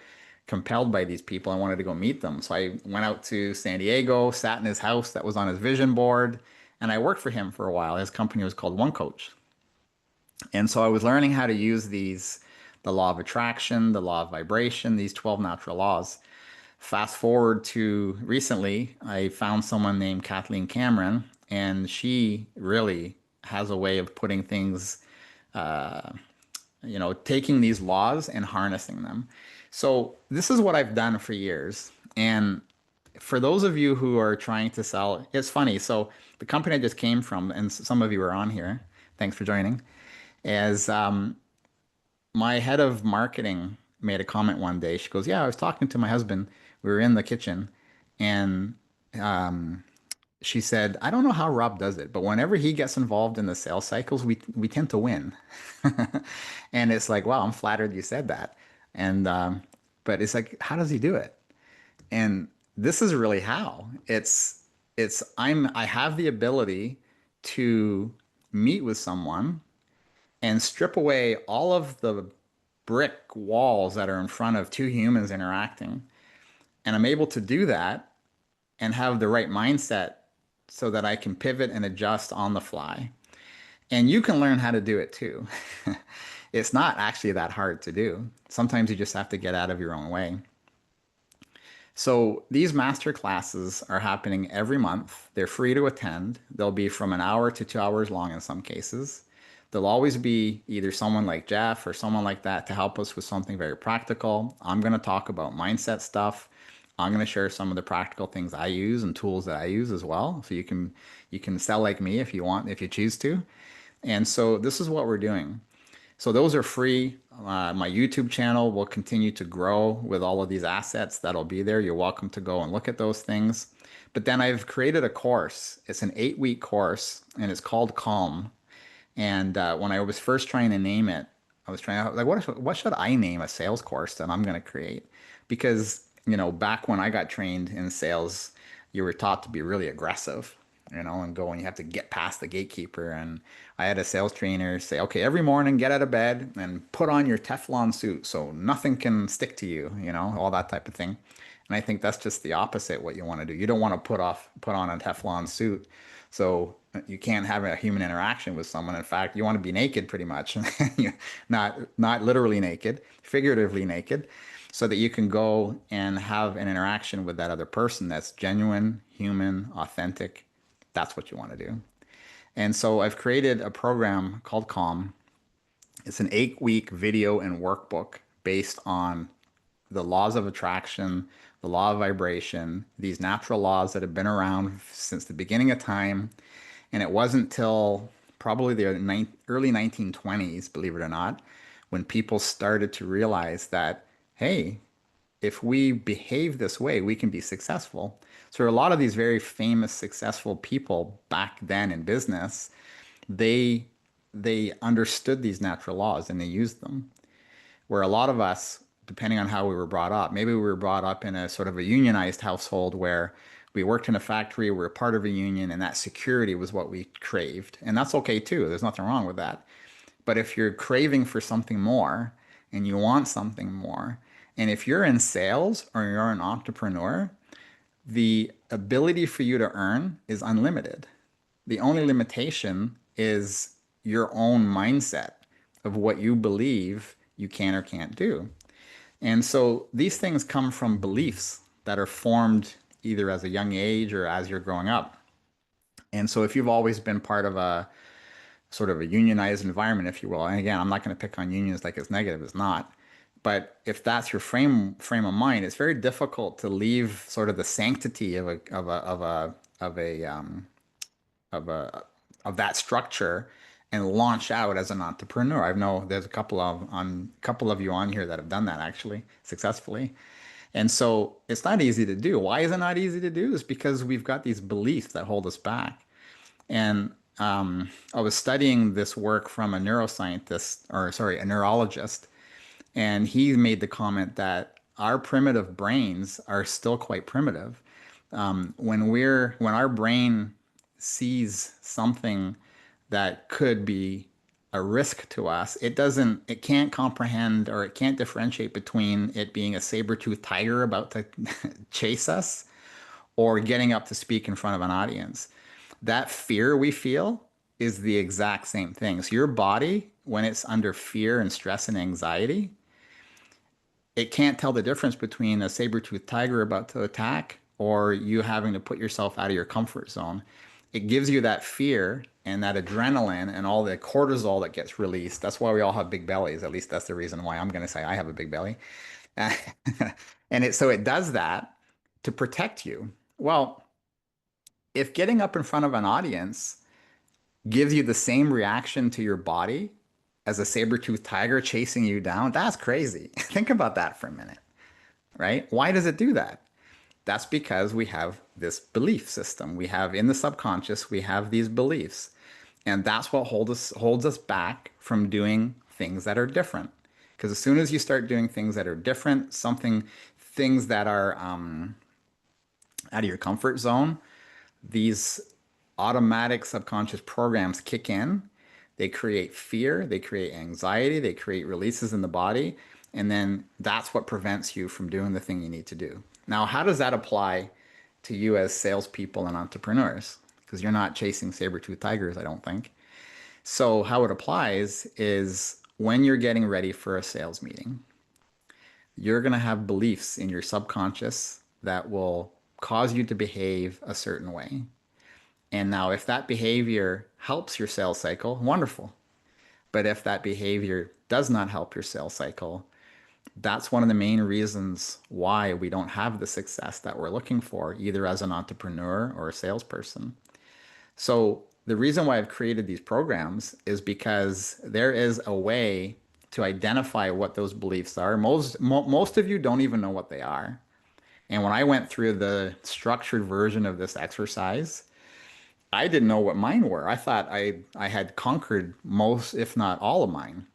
S1: compelled by these people, I wanted to go meet them. So I went out to San Diego, sat in his house that was on his vision board, and I worked for him for a while. His company was called One Coach. And so I was learning how to use the law of attraction, the law of vibration, these 12 natural laws. Fast forward to recently, I found someone named Kathleen Cameron, and she really has a way of putting things, taking these laws and harnessing them. So this is what I've done for years. And for those of you who are trying to sell, it's funny. So the company I just came from, and some of you are on here, thanks for joining, as my head of marketing made a comment one day. She goes, "Yeah, I was talking to my husband. We were in the kitchen, and she said, I don't know how Rob does it, but whenever he gets involved in the sales cycles, we tend to win." And it's like, wow, I'm flattered you said that. And but it's like, how does he do it? And this is really how. I have the ability to meet with someone and strip away all of the brick walls that are in front of two humans interacting. And I'm able to do that and have the right mindset so that I can pivot and adjust on the fly. And you can learn how to do it too. It's not actually that hard to do. Sometimes you just have to get out of your own way. So these master classes are happening every month. They're free to attend. They'll be from an hour to 2 hours long in some cases. There'll always be either someone like Jeff or someone like that to help us with something very practical. I'm going to talk about mindset stuff. I'm going to share some of the practical things I use and tools that I use as well. So you can sell like me if you want, if you choose to. And so this is what we're doing. So those are free. My YouTube channel will continue to grow with all of these assets that'll be there. You're welcome to go and look at those things. But then I've created a course. It's an 8-week course, and it's called Calm. And when I was first trying to name it, I was trying to, like, what should I name a sales course that I'm going to create? Because, back when I got trained in sales, you were taught to be really aggressive, and go, and you have to get past the gatekeeper. And I had a sales trainer say, okay, every morning get out of bed and put on your Teflon suit so nothing can stick to you, all that type of thing. And I think that's just the opposite what you want to do. You don't want to put on a Teflon suit so you can't have a human interaction with someone. In fact, you want to be naked pretty much. Not literally naked, figuratively naked, so that you can go and have an interaction with that other person that's genuine, human, authentic. That's what you want to do. And so I've created a program called Calm. It's an 8-week video and workbook based on the laws of attraction, the law of vibration, these natural laws that have been around since the beginning of time. And it wasn't till probably the early 1920s, believe it or not, when people started to realize that, hey, if we behave this way, we can be successful. So a lot of these very famous, successful people back then in business, they understood these natural laws and they used them. Where a lot of us, depending on how we were brought up, maybe we were brought up in a sort of a unionized household where we worked in a factory, we were part of a union, and that security was what we craved. And that's okay too. There's nothing wrong with that. But if you're craving for something more and you want something more, and if you're in sales or you're an entrepreneur, the ability for you to earn is unlimited. The only limitation is your own mindset of what you believe you can or can't do. And so these things come from beliefs that are formed either as a young age or as you're growing up. And so if you've always been part of a sort of a unionized environment, if you will. And again, I'm not going to pick on unions like it's negative, it's not. But if that's your frame of mind, it's very difficult to leave sort of the sanctity of that structure and launch out as an entrepreneur. I know there's a couple of you on here that have done that actually successfully. And so it's not easy to do. Why is it not easy to do? It's because we've got these beliefs that hold us back. And I was studying this work from a neurologist, and he made the comment that our primitive brains are still quite primitive. When our brain sees something that could be a risk to us, it can't comprehend, or it can't differentiate between it being a saber-toothed tiger about to chase us or getting up to speak in front of an audience. That fear we feel is the exact same thing. So your body, when it's under fear and stress and anxiety, it can't tell the difference between a saber-toothed tiger about to attack or you having to put yourself out of your comfort zone. It gives you that fear and that adrenaline and all the cortisol that gets released. That's why we all have big bellies. At least that's the reason why I'm going to say I have a big belly. So it does that to protect you. Well, if getting up in front of an audience gives you the same reaction to your body as a saber-toothed tiger chasing you down, that's crazy. Think about that for a minute, right? Why does it do that? That's because we have this belief system. We have in the subconscious, we have these beliefs. And that's what holds us back from doing things that are different. Because as soon as you start doing things that are different, things that are out of your comfort zone, these automatic subconscious programs kick in. They create fear, they create anxiety, they create releases in the body, and then that's what prevents you from doing the thing you need to do. Now, how does that apply to you as salespeople and entrepreneurs? Because you're not chasing saber-toothed tigers, I don't think. So how it applies is when you're getting ready for a sales meeting, you're going to have beliefs in your subconscious that will cause you to behave a certain way. And now if that behavior helps your sales cycle, wonderful. But if that behavior does not help your sales cycle, that's one of the main reasons why we don't have the success that we're looking for, either as an entrepreneur or a salesperson. So the reason why I've created these programs is because there is a way to identify what those beliefs are. Most of you don't even know what they are. And when I went through the structured version of this exercise, I didn't know what mine were. I thought I had conquered most, if not all of mine.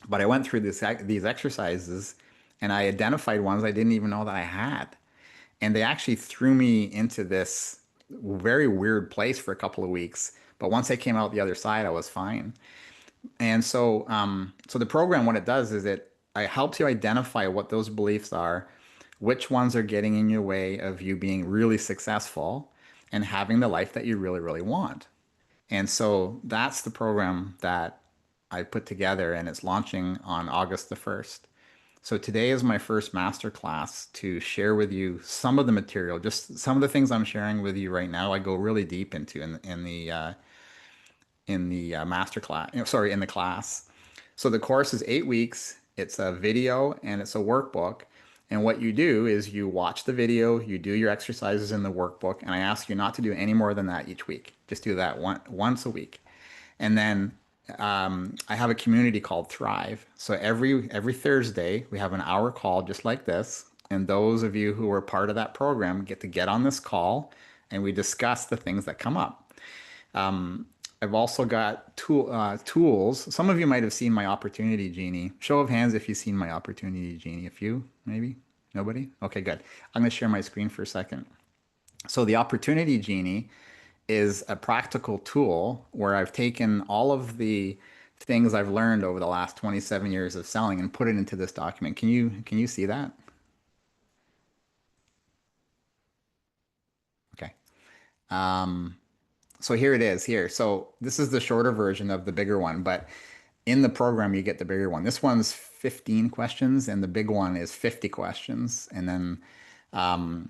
S1: But I went through these exercises and I identified ones I didn't even know that I had. And they actually threw me into this very weird place for a couple of weeks. But once I came out the other side, I was fine. And so the program, what it does is it helps you identify what those beliefs are, which ones are getting in your way of you being really successful and having the life that you really, really want. And so that's the program that I put together, and it's launching on August the 1st. So today is my first masterclass to share with you some of the material, just some of the things I'm sharing with you right now. I go really deep into in the masterclass, in the class. So the course is 8 weeks. It's a video and it's a workbook. And what you do is you watch the video, you do your exercises in the workbook, and I ask you not to do any more than that each week. Just do that once a week. And then I have a community called Thrive. So every Thursday, we have an hour call just like this. And those of you who are part of that program get on this call and we discuss the things that come up. I've also got tools. Some of you might have seen my Opportunity Genie. Show of hands if you've seen my Opportunity Genie. A few, maybe? Nobody? Okay, good. I'm going to share my screen for a second. So the Opportunity Genie is a practical tool where I've taken all of the things I've learned over the last 27 years of selling and put it into this document. Can you see that? Okay. So here it is here. So this is the shorter version of the bigger one, but in the program, you get the bigger one. This one's 15 questions and the big one is 50 questions. And then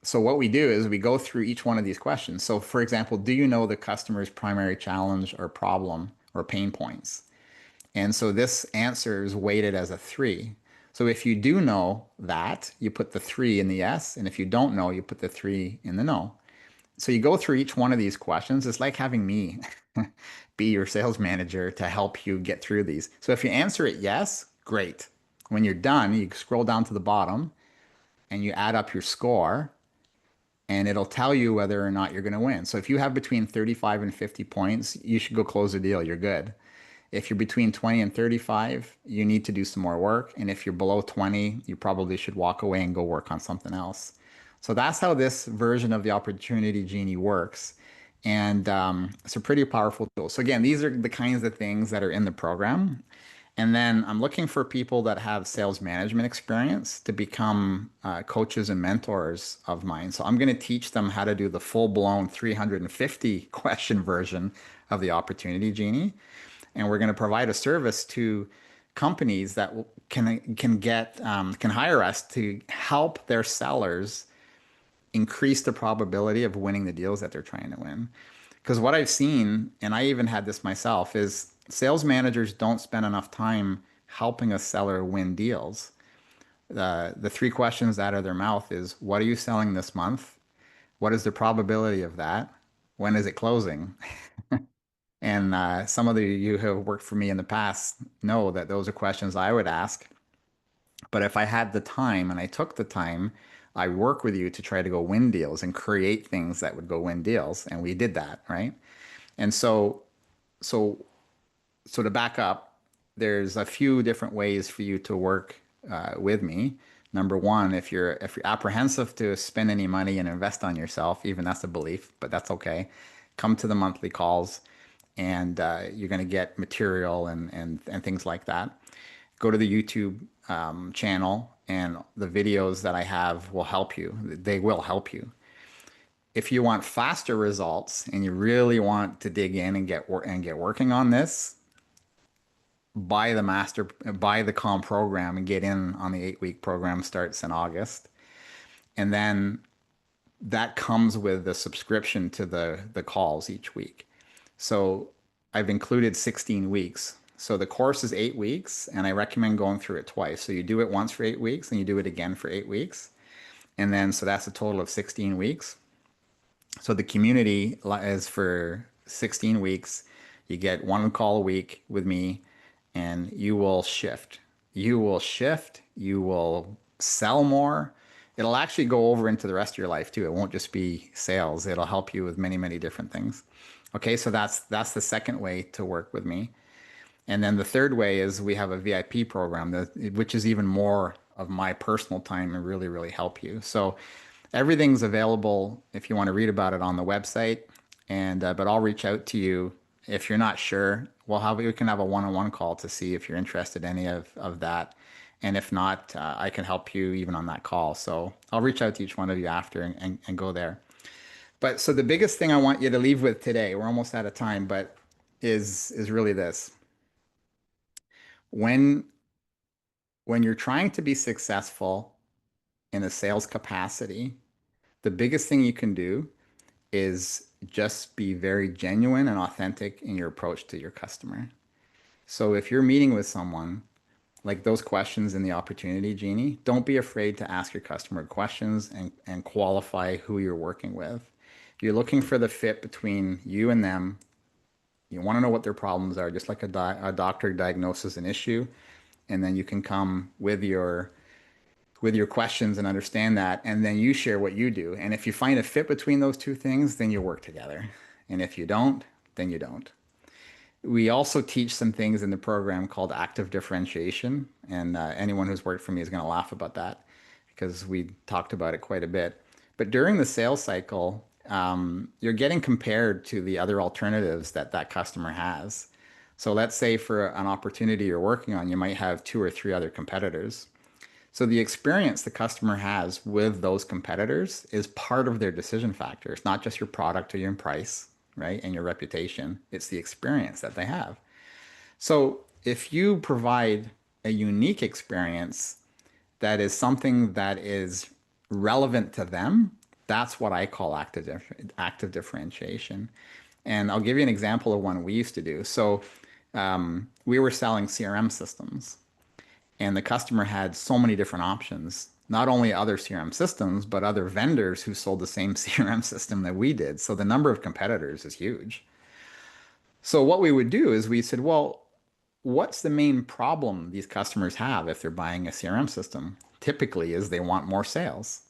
S1: So what we do is we go through each one of these questions. So for example, do you know the customer's primary challenge or problem or pain points? And so this answer is weighted as a 3. So if you do know that, you put the 3 in the yes, and if you don't know, you put the 3 in the no. So you go through each one of these questions. It's like having me be your sales manager to help you get through these. So if you answer it yes, great. When you're done, you scroll down to the bottom and you add up your score, and it'll tell you whether or not you're going to win. So if you have between 35 and 50 points, you should go close a deal. You're good. If you're between 20 and 35, you need to do some more work. And if you're below 20, you probably should walk away and go work on something else. So that's how this version of the Opportunity Genie works. And it's a pretty powerful tool. So again, these are the kinds of things that are in the program. And then I'm looking for people that have sales management experience to become coaches and mentors of mine. So I'm going to teach them how to do the full-blown 350 question version of the Opportunity Genie. And we're going to provide a service to companies that can hire us to help their sellers increase the probability of winning the deals that they're trying to win. Because what I've seen, and I even had this myself, is sales managers don't spend enough time helping a seller win deals. The 3 questions out of their mouth is, what are you selling this month? What is the probability of that? When is it closing? And some of you who have worked for me in the past know that those are questions I would ask. But if I had the time and I took the time, I work with you to try to go win deals and create things that would go win deals. And we did that, right? And so to back up, there's a few different ways for you to work with me. Number one, if you're apprehensive to spend any money and invest on yourself, even that's a belief, but that's okay. Come to the monthly calls, and you're going to get material and things like that. Go to the YouTube channel, and the videos that I have will help you. They will help you. If you want faster results and you really want to dig in and get working on this, buy the COM program and get in on the 8-week program. Starts in August. And then that comes with the subscription to the calls each week. So I've included 16 weeks. So the course is 8 weeks, and I recommend going through it twice. So you do it once for 8 weeks, and you do it again for 8 weeks. And then, so that's a total of 16 weeks. So the community is for 16 weeks. You get 1 call a week with me, and you will shift. You will shift. You will sell more. It'll actually go over into the rest of your life too. It won't just be sales. It'll help you with many, many different things. Okay, so that's the second way to work with me. And then the third way is we have a VIP program, which is even more of my personal time and really, really help you. So everything's available if you want to read about it on the website. And but I'll reach out to you if you're not sure. We can have a one-on-one call to see if you're interested in any of that. And if not, I can help you even on that call. So I'll reach out to each one of you after and go there. But so the biggest thing I want you to leave with today, we're almost out of time, but is really this. When you're trying to be successful in a sales capacity, the biggest thing you can do is just be very genuine and authentic in your approach to your customer. So if you're meeting with someone, like those questions in the Opportunity Genie, don't be afraid to ask your customer questions and qualify who you're working with. You're looking for the fit between you and them. You want to know what their problems are, just like a doctor diagnoses an issue, and then you can come with your questions and understand that, and then you share what you do. And if you find a fit between those two things, then you work together. And if you don't, then you don't. We also teach some things in the program called active differentiation. And anyone who's worked for me is going to laugh about that because we talked about it quite a bit. But during the sales cycle, you're getting compared to the other alternatives that customer has. So let's say for an opportunity you're working on, you might have 2 or 3 other competitors. So the experience the customer has with those competitors is part of their decision factor. It's not just your product or your price, right? And your reputation. It's the experience that they have. So if you provide a unique experience that is something that is relevant to them, That's what I call active differentiation. And I'll give you an example of one we used to do. So we were selling CRM systems, and the customer had so many different options, not only other CRM systems, but other vendors who sold the same CRM system that we did. So the number of competitors is huge. So what we would do is we said, well, what's the main problem these customers have if they're buying a CRM system? Typically is they want more sales.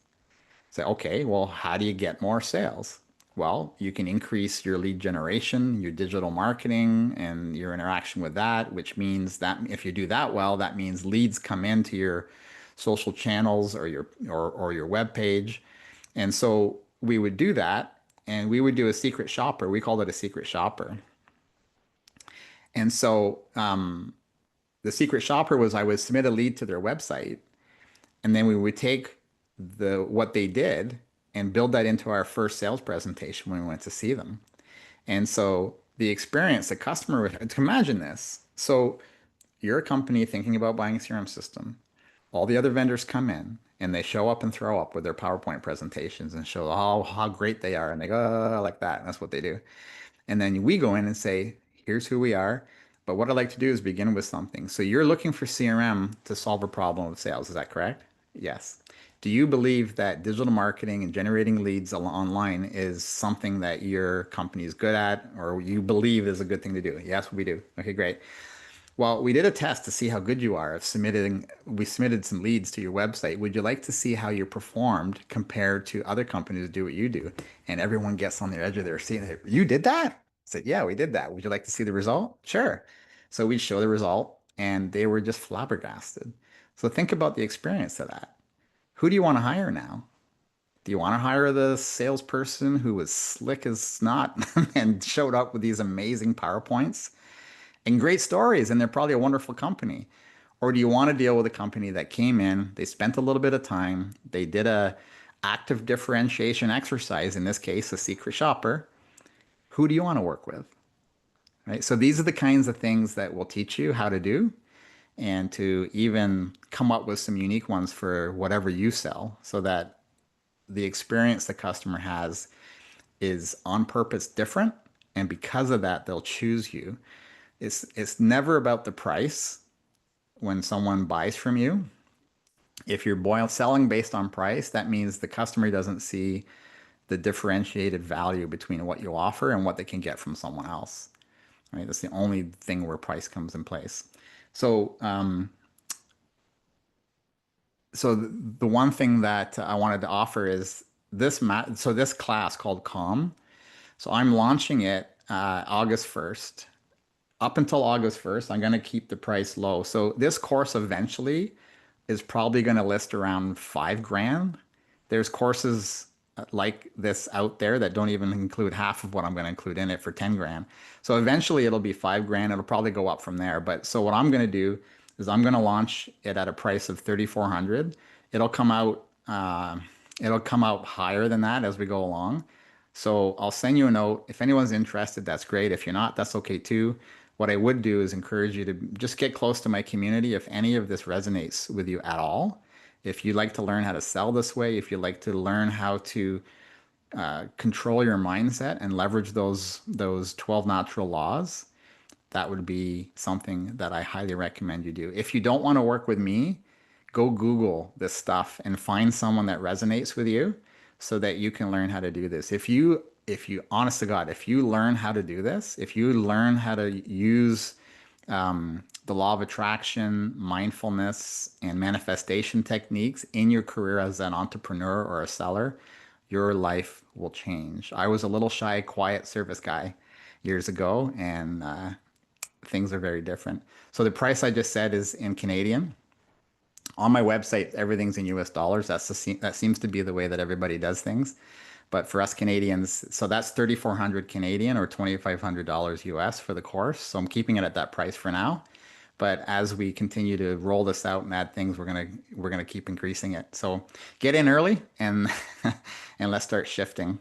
S1: Say, okay, well, how do you get more sales? Well, you can increase your lead generation, your digital marketing, and your interaction with that, which means that if you do that well, that means leads come into your social channels or your web page. And so we would do that, and we would do a secret shopper. We called it a secret shopper. And so the secret shopper was I would submit a lead to their website, and then we would take what they did and build that into our first sales presentation when we went to see them. And so the experience, the customer, to imagine this. So you're a company thinking about buying a CRM system. All the other vendors come in and they show up and throw up with their PowerPoint presentations and show how great they are. And they go, oh, like that. And that's what they do. And then we go in and say, here's who we are. But what I'd like to do is begin with something. So you're looking for CRM to solve a problem with sales. Is that correct? Yes. Do you believe that digital marketing and generating leads online is something that your company is good at, or you believe is a good thing to do? Yes, we do. Okay, great. Well, we did a test to see how good you are. We submitted some leads to your website. Would you like to see how you performed compared to other companies that do what you do? And everyone gets on the edge of their seat. You did that? I said, yeah, we did that. Would you like to see the result? Sure. So we show the result, and they were just flabbergasted. So think about the experience of that. Who do you want to hire now? Do you want to hire the salesperson who was slick as snot and showed up with these amazing PowerPoints and great stories, and they're probably a wonderful company? Or do you want to deal with a company that came in, they spent a little bit of time, they did a active differentiation exercise, in this case, a secret shopper? Who do you want to work with? Right? So these are the kinds of things that will teach you how to do, and to even come up with some unique ones for whatever you sell, so that the experience the customer has is on purpose different. And because of that, they'll choose you. It's never about the price when someone buys from you. If you're selling based on price, that means the customer doesn't see the differentiated value between what you offer and what they can get from someone else. Right? That's the only thing where price comes in place. So, the one thing that I wanted to offer is this class called Calm. So I'm launching it August 1st. Up until August 1st, I'm going to keep the price low. So this course eventually is probably going to list around $5,000. There's courses like this out there that don't even include half of what I'm going to include in it for $10,000. So eventually it'll be $5,000. It'll probably go up from there. But so what I'm going to do is I'm going to launch it at a price of $3,400. It'll come out higher than that as we go along. So I'll send you a note. If anyone's interested, that's great. If you're not, that's okay too. What I would do is encourage you to just get close to my community if any of this resonates with you at all. If you'd like to learn how to sell this way, if you'd like to learn how to control your mindset and leverage those 12 natural laws, that would be something that I highly recommend you do. If you don't want to work with me, go Google this stuff and find someone that resonates with you so that you can learn how to do this. If you, honest to God, if you learn how to do this, if you learn how to use the law of attraction, mindfulness, and manifestation techniques in your career as an entrepreneur or a seller, your life will change. I was a little shy, quiet service guy years ago, and things are very different. So the price I just said is in Canadian. On my website, everything's in US dollars. That seems to be the way that everybody does things. But for us Canadians, so that's 3,400 Canadian or $2,500 US for the course. So I'm keeping it at that price for now. But as we continue to roll this out and add things, we're gonna keep increasing it. So get in early and and let's start shifting.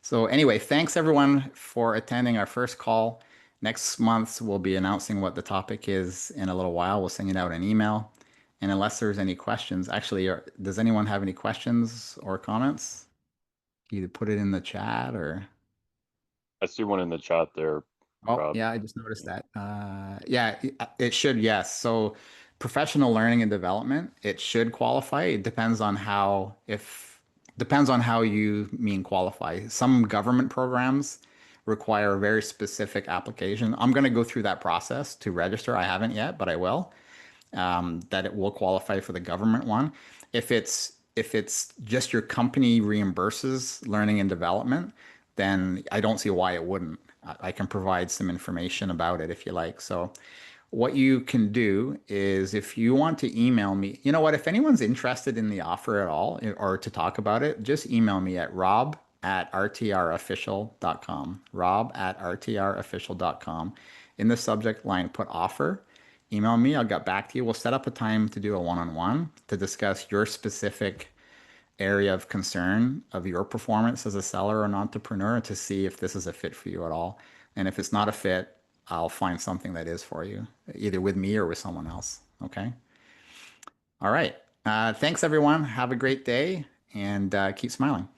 S1: So anyway, thanks everyone for attending our first call. Next month we'll be announcing what the topic is in a little while. We'll send you out an email. And unless there's any questions, actually, does anyone have any questions or comments? either put it in the chat or.
S8: I see one in the chat there,
S1: Oh,
S8: Rob.
S1: yeah, I just noticed that. Yeah, it should, yes. So professional learning and development, it should qualify. It depends on depends on how you mean qualify. Some government programs require a very specific application. I'm going to go through that process to register. I haven't yet, but I will. That it will qualify for the government one. If it's just your company reimburses learning and development, then I don't see why it wouldn't. I can provide some information about it if you like. So what you can do is if you want to email me, you know what, if anyone's interested in the offer at all or to talk about it, just email me at rob@rtrofficial.com. rob@rtrofficial.com. In the subject line, put offer. Email me, I'll get back to you. We'll set up a time to do a one-on-one to discuss your specific area of concern of your performance as a seller or an entrepreneur to see if this is a fit for you at all. And if it's not a fit, I'll find something that is for you, either with me or with someone else. Okay. All right. Thanks, everyone. Have a great day and keep smiling.